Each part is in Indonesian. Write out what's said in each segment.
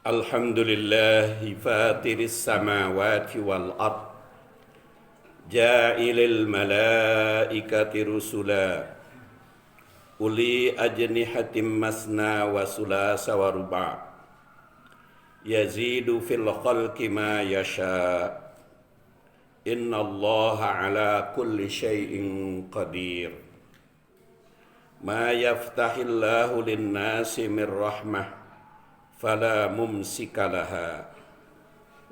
Alhamdulillahi fatiris samawati wal ard Ja'ilil malaikati rusula Uli ajnihatim masna wa sulasa wa ruba' Yazidu fil khalqi ma yasha Inna allaha ala kulli syai'in qadir Ma yaftahillahu linnasi min rahmah Fala mumsika laha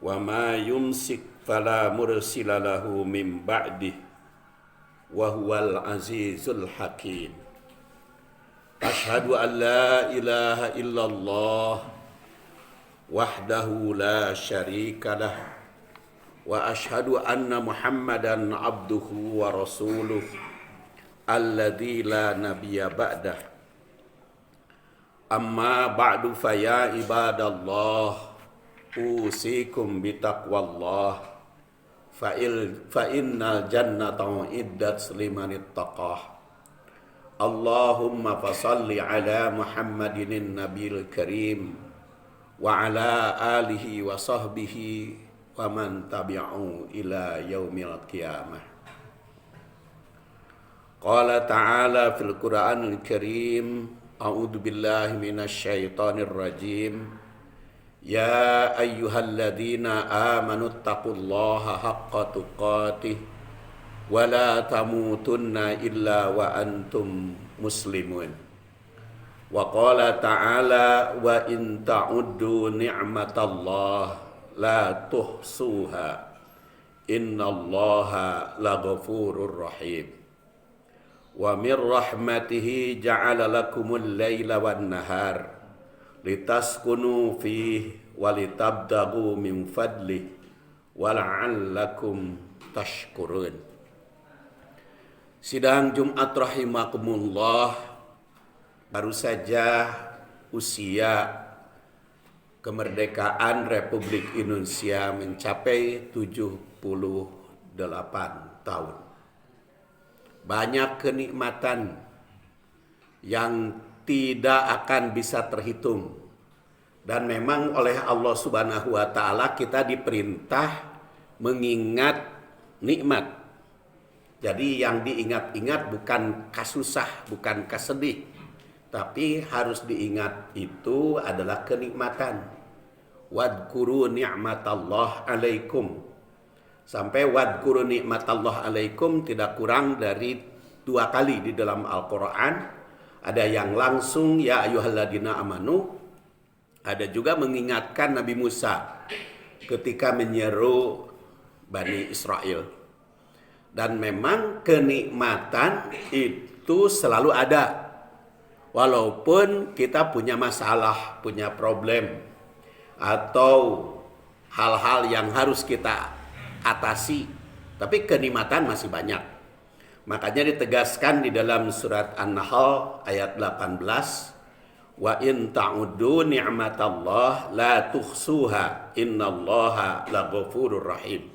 Wa ma yumsik fala mursila lahu min ba'dih Wa huwal azizul hakim Ashhadu an la ilaha illallah Wahdahu la syarika lah Wa ashhadu anna muhammadan abduhu wa rasuluh Alladhi la nabiyya ba'dah Amma ba'du faya ibadallah Usikum bitaqwallah Fa innal jannata iddat liman ittaqah Allahumma fasalli ala Muhammadin nabiyil karim Wa ala alihi wa sahbihi Wa man tabi'u ila yaumil qiyamah Qala ta'ala fil Qur'anil karim A'udzu billahi minasy syaithanir rajim Ya ayyuhalladzina amanu taqullaha haqqa tuqatih wa la tamutunna illa wa antum muslimun Wa qala ta'ala wa in ta'uddu ni'matallah la tuhsuha innallaha laghafurur rahim Wa min rahmatihi ja'ala lakumul laila wan nahar litaskunu fihi wa litabtaghu min fadlihi wa la'allakum tashkurun. Sidang Jumat rahimakumullah, baru saja usia kemerdekaan Republik Indonesia mencapai 78 tahun. Banyak kenikmatan yang tidak akan bisa terhitung. Dan memang oleh Allah Subhanahu wa taala kita diperintah mengingat nikmat. Jadi yang diingat-ingat bukan kasusah, bukan kasedih, tapi harus diingat itu adalah kenikmatan. Wadkuru ni'matallah alaikum. Sampai wadkuru ni'matallah alaikum tidak kurang dari 2 kali di dalam Al-Quran. Ada yang langsung ya ayyuhalladzina amanu. Ada juga mengingatkan Nabi Musa ketika menyeru Bani Israel. Dan memang kenikmatan itu selalu ada. Walaupun kita punya masalah, punya problem, atau hal-hal yang harus kita atasi, tapi kenikmatan masih banyak. Makanya ditegaskan di dalam surat An-Nahl ayat 18, wa in ta'uddu ni'matallah la tuhsuha innallaha laghafurur rahim.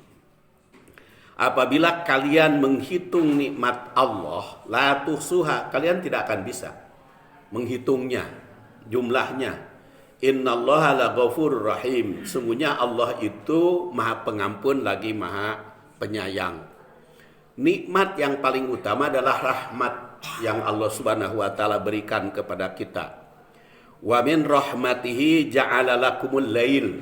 Apabila kalian menghitung nikmat Allah, la tuhsuha, kalian tidak akan bisa menghitungnya, jumlahnya. Innallaha laghafurur rahim. Sungguhnya Allah itu Maha Pengampun lagi Maha Penyayang. Nikmat yang paling utama adalah rahmat yang Allah Subhanahu wa taala berikan kepada kita. Wa min rahmatihi ja'ala lakumul lail.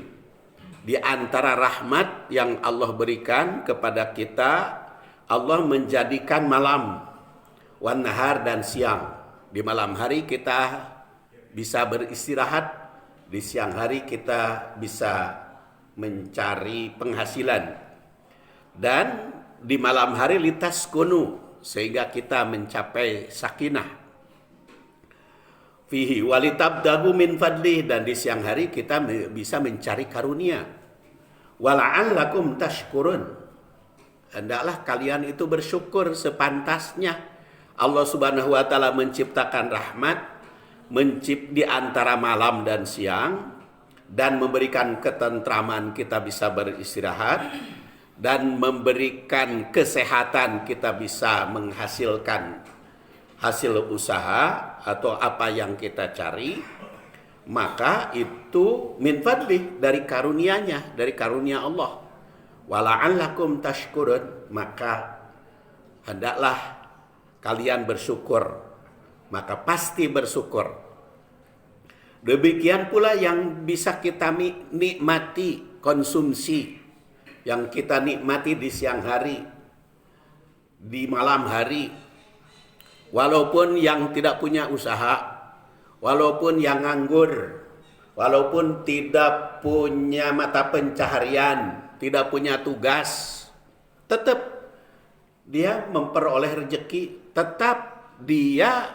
Di antara rahmat yang Allah berikan kepada kita, Allah menjadikan malam, wan nahar dan siang. Di malam hari kita bisa beristirahat, di siang hari kita bisa mencari penghasilan. Dan di malam hari litaskunu, sehingga kita mencapai sakinah. Fihi walitabdagu min fadlih, dan di siang hari kita bisa mencari karunia. Wala'allakum tashkurun. Hendaklah kalian itu bersyukur sepantasnya. Allah Subhanahu wa taala menciptakan rahmat, di antara malam dan siang, dan memberikan ketentraman kita bisa beristirahat, dan memberikan kesehatan kita bisa menghasilkan hasil usaha atau apa yang kita cari, maka itu min fadlih, dari karunia-Nya, dari karunia Allah. Wala'allakum tashkurun, maka hendaklah kalian bersyukur, maka pasti bersyukur. Demikian pula yang bisa kita nikmati, konsumsi, yang kita nikmati di siang hari, di malam hari, walaupun yang tidak punya usaha, walaupun yang nganggur, walaupun tidak punya mata pencaharian, tidak punya tugas, tetap dia memperoleh rezeki, tetap dia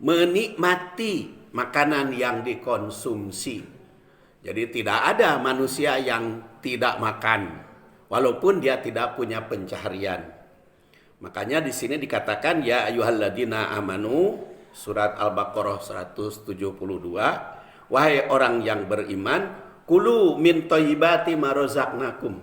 menikmati makanan yang dikonsumsi. Jadi tidak ada manusia yang tidak makan, walaupun dia tidak punya pencaharian. Makanya di sini dikatakan ya ayyuhalladzina amanu, surat Al-Baqarah 172, wahai orang yang beriman, kulu min thayyibati ma razaqnakum.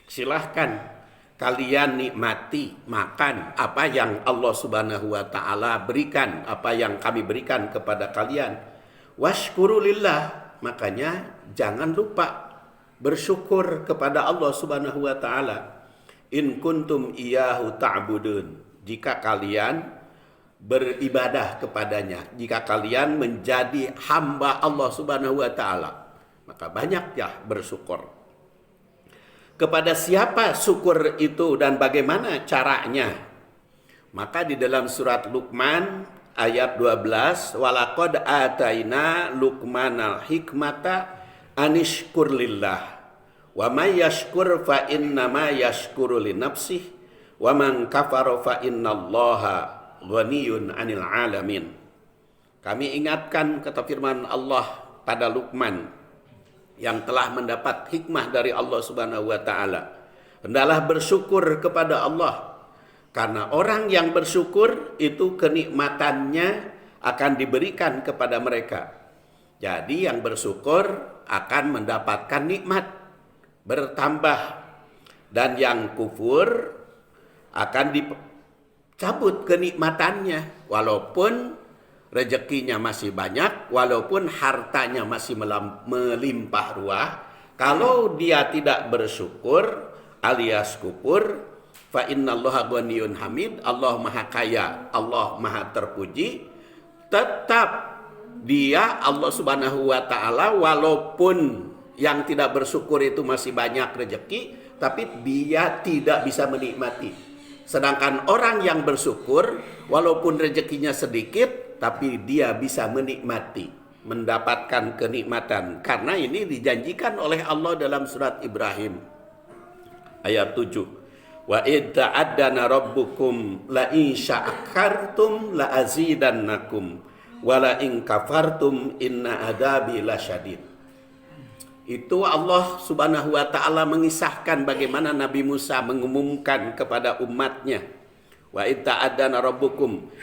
Silahkan kalian nikmati, makan apa yang Allah Subhanahu wa taala berikan, apa yang kami berikan kepada kalian. Washkuru lillah, makanya jangan lupa bersyukur kepada Allah Subhanahu wa taala. In kuntum iyyahu ta'budun, jika kalian beribadah kepadanya, jika kalian menjadi hamba Allah Subhanahu wa taala, maka banyak ya bersyukur. Kepada siapa syukur itu dan bagaimana caranya? Maka di dalam surat Luqman ayat 12, walaqad ataina Luqmanal hikmata anishkur lillah wa may yashkur fa innama yashkuru li nafsihi wa man kafara fa innallaha ghaniyun 'anil 'alamin. Kami ingatkan, kata firman Allah pada Luqman yang telah mendapat hikmah dari Allah Subhanahu wa taala, hendaklah bersyukur kepada Allah, karena orang yang bersyukur itu kenikmatannya akan diberikan kepada mereka. Jadi yang bersyukur akan mendapatkan nikmat bertambah, dan yang kufur akan cabut kenikmatannya, walaupun rezekinya masih banyak, walaupun hartanya masih melimpah ruah. Kalau dia tidak bersyukur alias kufur, fa innallaha ghaniyun hamid, Allah maha kaya, Allah maha terpuji, tetap dia Allah Subhanahu wa taala, walaupun yang tidak bersyukur itu masih banyak rezeki, tapi dia tidak bisa menikmati. Sedangkan orang yang bersyukur, walaupun rezekinya sedikit, tapi dia bisa menikmati, mendapatkan kenikmatan. Karena ini dijanjikan oleh Allah dalam surat Ibrahim ayat 7. Wa id ta'addana rabbukum la in syakartum la azidannakum wa la in kafartum inna adabi lasyadid. Itu Allah Subhanahu wa taala mengisahkan bagaimana Nabi Musa mengumumkan kepada umatnya. Wa ta'addana rabbukum,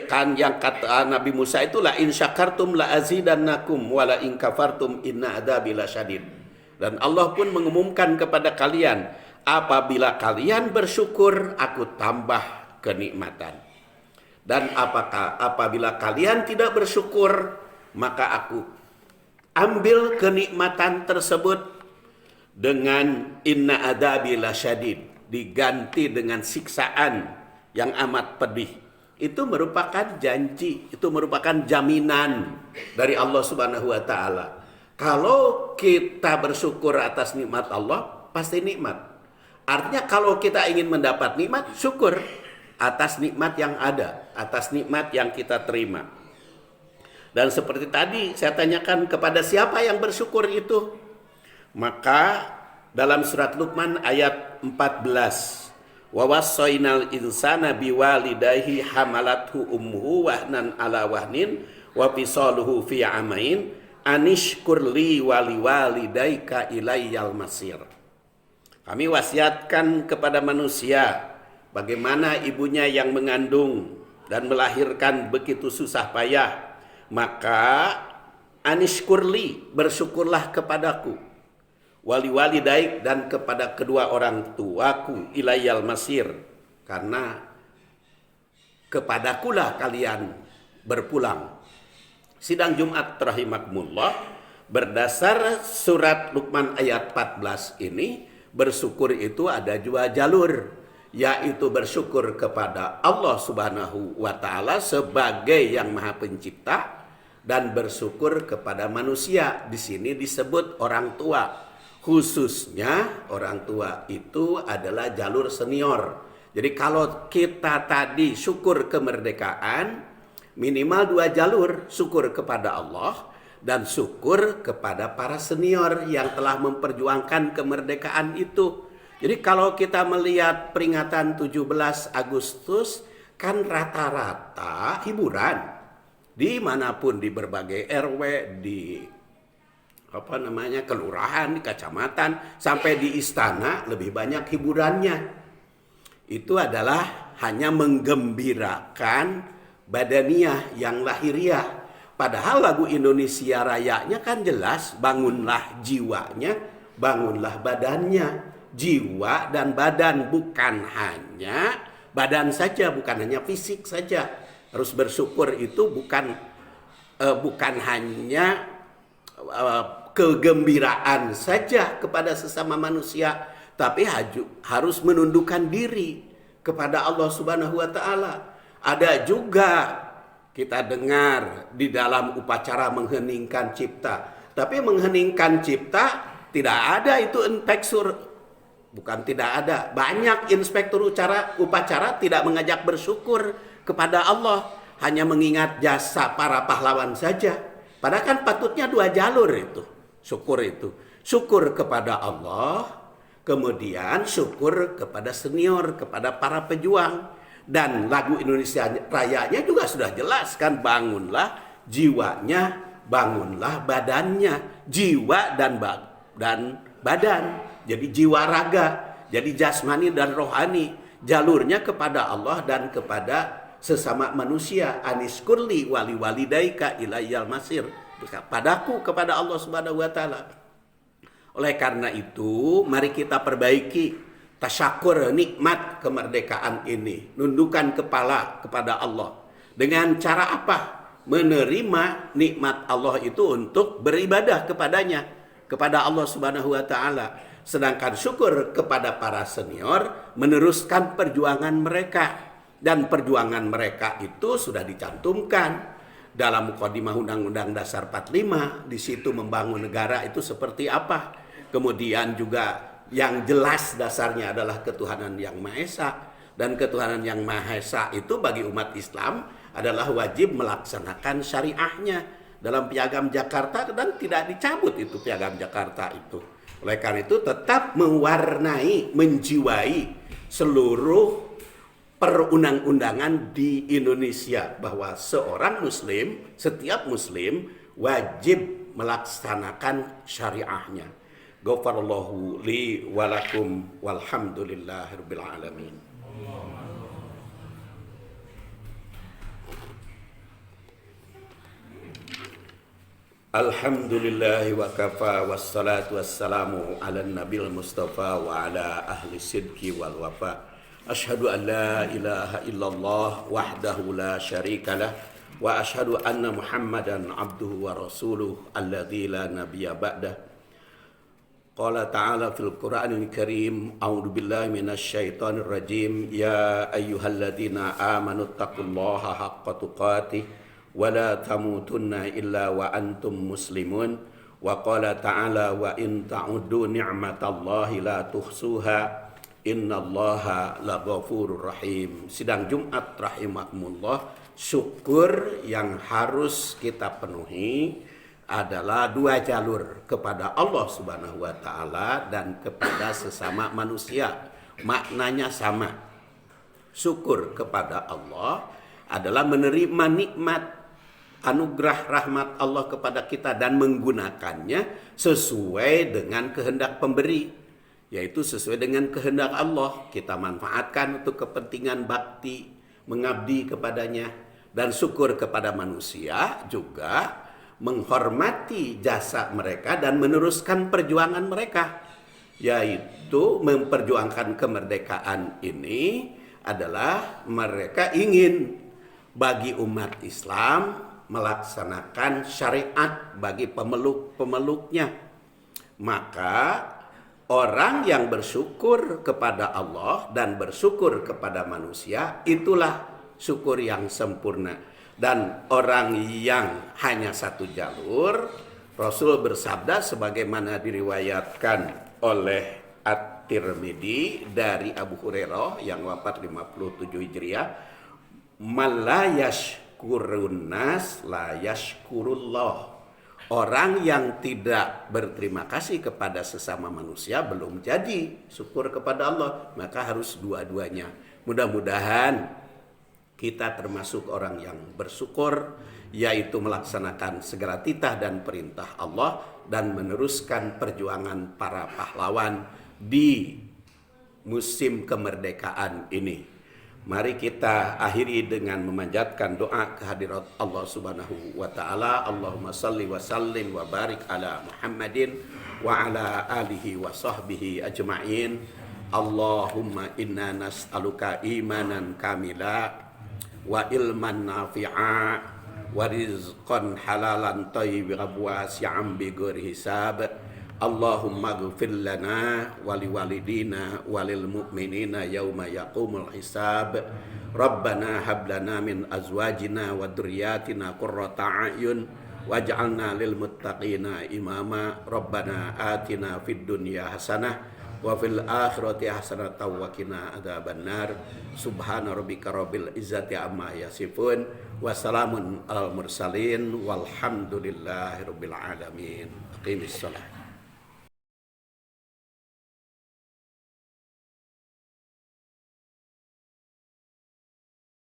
kan yang kata Nabi Musa itu la in syakartum la azidannakum wa la in kafartum inna adzabi lasyadid. Dan Allah pun mengumumkan kepada kalian, apabila kalian bersyukur aku tambah kenikmatan. Dan apabila kalian tidak bersyukur, maka aku ambil kenikmatan tersebut dengan inna adzabi lasyadid, diganti dengan siksaan yang amat pedih. Itu merupakan janji, itu merupakan jaminan dari Allah Subhanahu wa taala. Kalau kita bersyukur atas nikmat Allah, pasti nikmat. Artinya kalau kita ingin mendapat nikmat, syukur atas nikmat yang ada, atas nikmat yang kita terima. Dan seperti tadi saya tanyakan, kepada siapa yang bersyukur itu? Maka dalam surat Luqman ayat 14, wa wassaynal insana biwalidayhi hamalathu ummuhu wahnan ala wahnin wa fisaluhu fi amain anishkur li wa liwalidayka ilayyal masir. Kami wasiatkan kepada manusia bagaimana ibunya yang mengandung dan melahirkan begitu susah payah, maka anishkurli, bersyukurlah kepadaku, wali walidaik, dan kepada kedua orang tuaku, ilayyal masir, karena kepadakulah kalian berpulang. Sidang Jumat rahimakumullah, berdasar surat Luqman ayat 14 ini, bersyukur itu ada dua jalur, yaitu bersyukur kepada Allah Subhanahu wa taala sebagai yang Maha Pencipta dan bersyukur kepada manusia. Di sini disebut orang tua. Khususnya orang tua itu adalah jalur senior. Jadi kalau kita tadi syukur kemerdekaan, minimal dua jalur, syukur kepada Allah dan syukur kepada para senior yang telah memperjuangkan kemerdekaan itu. Jadi kalau kita melihat peringatan 17 Agustus, kan rata-rata hiburan. Dimanapun, di berbagai RW, di kelurahan, di kecamatan, sampai di istana lebih banyak hiburannya. Itu adalah hanya menggembirakan badaniah yang lahiriah. Padahal lagu Indonesia Rayanya kan jelas, bangunlah jiwanya, bangunlah badannya. Jiwa dan badan, bukan hanya badan saja, bukan hanya fisik saja. Harus bersyukur itu bukan hanya kegembiraan saja kepada sesama manusia, tapi harus menundukkan diri kepada Allah Subhanahu wa taala. Ada juga kita dengar di dalam upacara mengheningkan cipta. Tapi mengheningkan cipta tidak ada itu inspektur, bukan tidak ada. Banyak inspektur upacara tidak mengajak bersyukur kepada Allah, hanya mengingat jasa para pahlawan saja. Padahal kan patutnya dua jalur itu, syukur itu. Syukur kepada Allah, kemudian syukur kepada senior, kepada para pejuang. Dan lagu Indonesia Rayanya juga sudah jelas kan, bangunlah jiwanya, bangunlah badannya. Jiwa dan badan, jadi jiwa raga, jadi jasmani dan rohani. Jalurnya kepada Allah dan kepada sesama manusia. Anis kurli wali walidaika ilayyal masir, padaku, kepada Allah Subhanahu wa taala. Oleh karena itu, mari kita perbaiki tasyakur nikmat kemerdekaan ini. Nundukkan kepala kepada Allah. Dengan cara apa? Menerima nikmat Allah itu untuk beribadah kepadanya, kepada Allah Subhanahu wa taala. Sedangkan syukur kepada para senior, meneruskan perjuangan mereka. Dan perjuangan mereka itu sudah dicantumkan dalam Mukadimah Undang-Undang Dasar 45. Di situ membangun negara itu seperti apa. Kemudian juga yang jelas dasarnya adalah ketuhanan yang Maha Esa. Dan ketuhanan yang Maha Esa itu bagi umat Islam adalah wajib melaksanakan syariahnya dalam Piagam Jakarta, dan tidak dicabut itu Piagam Jakarta itu. Oleh karena itu tetap mewarnai, menjiwai seluruh perundang-undangan di Indonesia, bahwa seorang muslim, setiap muslim wajib melaksanakan syariahnya. Ghafarallahu li walakum walhamdulillahirabbil alamin. Alhamdulillahi wa kafa wassalatu wassalamu ala nabil mustafa wa ala ahli sidqi wal wafa. Asyhadu an la ilaha illallah wahdahu la syarikalah wa asyhadu anna Muhammadan abduhu wa rasuluh alladzi la nabiyya ba'dah. Qala ta'ala fil Qur'anil Karim, a'udzu billahi minasy syaithanir rajim, ya ayyuhalladzina amanu taqullaha haqqa tuqatih wa la tamutunna illa wa antum muslimun. Wa qala ta'ala, wa in ta'uddu ni'matallahi la tuhsuha innallaha laghafurur rahim. Sidang Jumat rahimakumullah, syukur yang harus kita penuhi adalah dua jalur, kepada Allah Subhanahu wa taala dan kepada sesama manusia. Maknanya sama. Syukur kepada Allah adalah menerima nikmat, anugerah rahmat Allah kepada kita dan menggunakannya sesuai dengan kehendak pemberi, yaitu sesuai dengan kehendak Allah. Kita manfaatkan untuk kepentingan bakti, mengabdi kepadanya. Dan syukur kepada manusia juga menghormati jasa mereka dan meneruskan perjuangan mereka, yaitu memperjuangkan kemerdekaan ini adalah mereka ingin bagi umat Islam melaksanakan syariat bagi pemeluk-pemeluknya. Maka orang yang bersyukur kepada Allah dan bersyukur kepada manusia, itulah syukur yang sempurna. Dan orang yang hanya satu jalur, Rasul bersabda sebagaimana diriwayatkan oleh At-Tirmidzi dari Abu Hurairah yang wafat 57 Hijriah, "Man la yashkurun nas la yashkurullah." Orang yang tidak berterima kasih kepada sesama manusia belum jadi syukur kepada Allah, maka harus dua-duanya. Mudah-mudahan kita termasuk orang yang bersyukur, yaitu melaksanakan segala titah dan perintah Allah dan meneruskan perjuangan para pahlawan di musim kemerdekaan ini. Mari kita akhiri dengan memanjatkan doa kehadirat Allah Subhanahu wa taala. Allahumma salli wa sallim wa barik ala Muhammadin wa ala alihi wa sahbihi ajma'in. Allahumma inna nas'aluka imanan kamila wa ilman nafi'a wa rizqan halalan thayyiban wasi'an bi ghairi hisab. Allahumma ghfir lana wa liwalidina wa lil mu'minina yauma yaqumul hisab. Rabbana hab lana min azwajina wa dzurriyyatina qurrata a'yun waj'alna lil muttaqina imama. Rabbana atina fid dunya hasanah wa fil akhirati hasanah wa qina adzabannar. Subhana rabbika rabbil izzati amma yasifun wa salamun alal mursalin walhamdulillahi rabbil alamin. Aqimissalah.